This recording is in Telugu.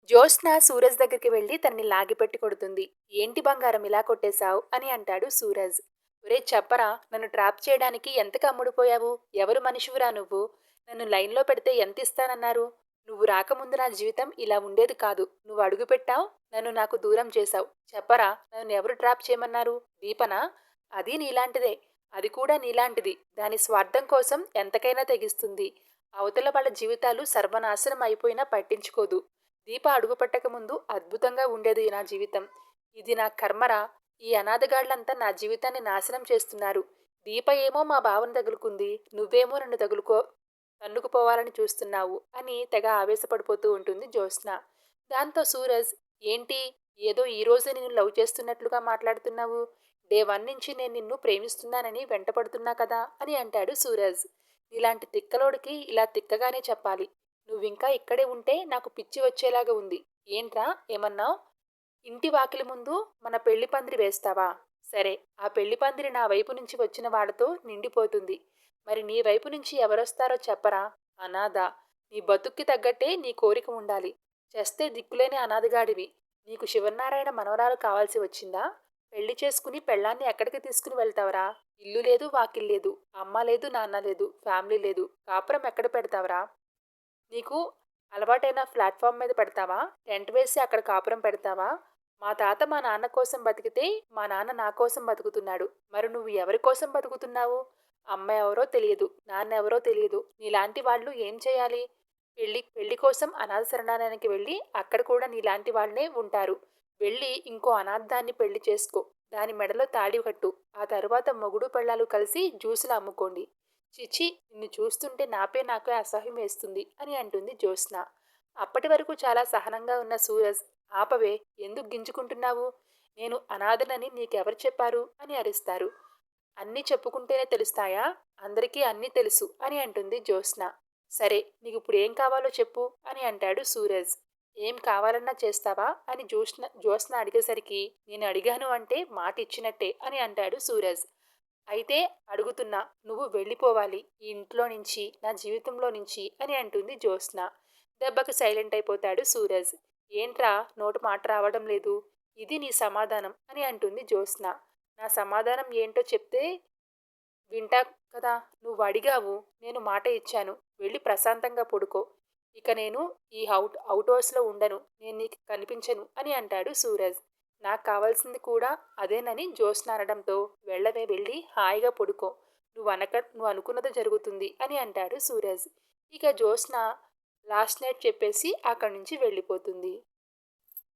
జ్యోత్స్న సూరజ్ దగ్గరికి వెళ్లి తనని లాగిపెట్టి కొడుతుంది. ఏంటి బంగారం ఇలా కొట్టేశావు అని అంటాడు సూరజ్. ఒరే చెప్పరా, నన్ను ట్రాప్ చేయడానికి ఎంతకు అమ్ముడుపోయావు? ఎవరు మనిషివిరా నువ్వు? నన్ను లైన్లో పెడితే ఎంతిస్తానన్నారు? నువ్వు రాకముందు నా జీవితం ఇలా ఉండేది కాదు. నువ్వు అడుగుపెట్టావు, నన్ను నాకు దూరం చేశావు. చెప్పరా, నన్ను ఎవరు ట్రాప్ చేయమన్నారు? దీపనా? అది నీలాంటిదే. అది కూడా నీలాంటిది. దాని స్వార్థం కోసం ఎంతకైనా తెగిస్తుంది. అవతల వాళ్ళ జీవితాలు సర్వనాశనం అయిపోయినా పట్టించుకోదు. దీప అడుగుపెట్టక ముందు అద్భుతంగా ఉండేది నా జీవితం. ఇది నా కర్మరా. ఈ అనాథగాళ్లంతా నా జీవితాన్ని నాశనం చేస్తున్నారు. దీప ఏమో మా బావను తగులుకుంది, నువ్వేమో నన్ను తన్నుకుపోవాలని చూస్తున్నావు అని తెగ ఆవేశపడిపోతూ ఉంటుంది జ్యోత్స్న. దాంతో సూరజ్, ఏంటి, ఏదో ఈ రోజే నిన్ను లవ్ చేస్తున్నట్లుగా మాట్లాడుతున్నావు? డే 1 నుంచి నేను నిన్ను ప్రేమిస్తున్నానని వెంటపడుతున్నా కదా అని అంటాడు సూరజ్. ఇలాంటి తిక్కలోడికి ఇలా తిక్కగానే చెప్పాలి. నువ్వింకా ఇక్కడే ఉంటే నాకు పిచ్చి వచ్చేలాగా ఉంది. ఏంట్రా, ఏమన్నావ్? ఇంటి వాకిలి ముందు మన పెళ్లి పందిరి వేస్తావా? సరే, ఆ పెళ్లి పందిరి నా వైపు నుంచి వచ్చిన వాళ్ళతో నిండిపోతుంది. మరి నీ వైపు నుంచి ఎవరొస్తారో చెప్పరా? అనాథ. నీ బతుక్కి తగ్గట్టే నీ కోరిక ఉండాలి. చేస్తే దిక్కులేని అనాథగాడివి. నీకు శివనారాయణ మనవరాలు కావాల్సి వచ్చిందా? పెళ్లి చేసుకుని పెళ్ళాన్ని ఎక్కడికి తీసుకుని వెళ్తావరా? ఇల్లు లేదు, వాకిల్లేదు, అమ్మ లేదు, నాన్న లేదు, ఫ్యామిలీ లేదు, కాపురం ఎక్కడ పెడతావరా? నీకు అలవాటైన ప్లాట్ఫామ్ మీద పెడతావా? టెంట్ వేసి అక్కడ కాపురం పెడతావా? మా తాత మా నాన్న కోసం బతికితే మా నాన్న నా కోసం బతుకుతున్నాడు. మరి నువ్వు ఎవరి కోసం బతుకుతున్నావు? అమ్మ ఎవరో తెలియదు, నాన్న ఎవరో తెలియదు. నీలాంటి వాళ్ళు ఏం చేయాలి? పెళ్లి కోసం అనాథ శరణాలయానికి వెళ్ళి అక్కడ కూడా నీలాంటి వాళ్ళనే ఉంటారు. వెళ్ళి ఇంకో అనాథాన్ని పెళ్లి చేసుకో. దాని మెడలో తాడి కట్టు. ఆ తరువాత మొగుడు పెళ్ళాలు కలిసి జ్యూసులు అమ్ముకోండి. చిచి, నిన్ను చూస్తుంటే నాకే అసహ్యం వేస్తుంది అని అంటుంది జ్యోత్స్న. అప్పటి వరకు చాలా సహనంగా ఉన్న సూరజ్, ఆపవే, ఎందుకు గింజుకుంటున్నావు? నేను అనాథనని నీకెవరు చెప్పారు అని అరుస్తారు. అన్నీ చెప్పుకుంటేనే తెలుస్తాయా? అందరికీ అన్నీ తెలుసు అని అంటుంది జ్యోత్స్న. సరే, నీకు ఇప్పుడు ఏం కావాలో చెప్పు అని అంటాడు సూరజ్. ఏం కావాలన్నా చేస్తావా అని జ్యోత్స్న అడిగేసరికి, నేను అడిగాను అంటే మాట ఇచ్చినట్టే అని అంటాడు సూరజ్. అయితే అడుగుతున్నా, నువ్వు వెళ్ళిపోవాలి ఈ ఇంట్లో నుంచి, నా జీవితంలో నుంచి అని అంటుంది జ్యోత్స్న. దెబ్బకు సైలెంట్ అయిపోతాడు సూరజ్. ఏంట్రా, నోటు మాట రావడం లేదు? ఇది నీ సమాధానం అని అంటుంది జ్యోత్స్న. నా సమాధానం ఏంటో చెప్తే వింటా కదా. నువ్వు అడిగావు, నేను మాట ఇచ్చాను. వెళ్ళి ప్రశాంతంగా పడుకో. ఇక నేను ఈ అవుట్ హౌస్లో ఉండను, నేను నీకు కనిపించను అని అంటాడు సూరజ్. నాకు కావాల్సింది కూడా అదేనని జ్యోత్స్న అనడంతో, వెళ్ళవే, వెళ్ళి హాయిగా పడుకో. నువ్వు అనుకున్నది జరుగుతుంది అని అంటాడు సూరజ్. ఇక జ్యోత్స్న లాస్ట్ నైట్ చెప్పేసి అక్కడి నుంచి వెళ్ళిపోతుంది.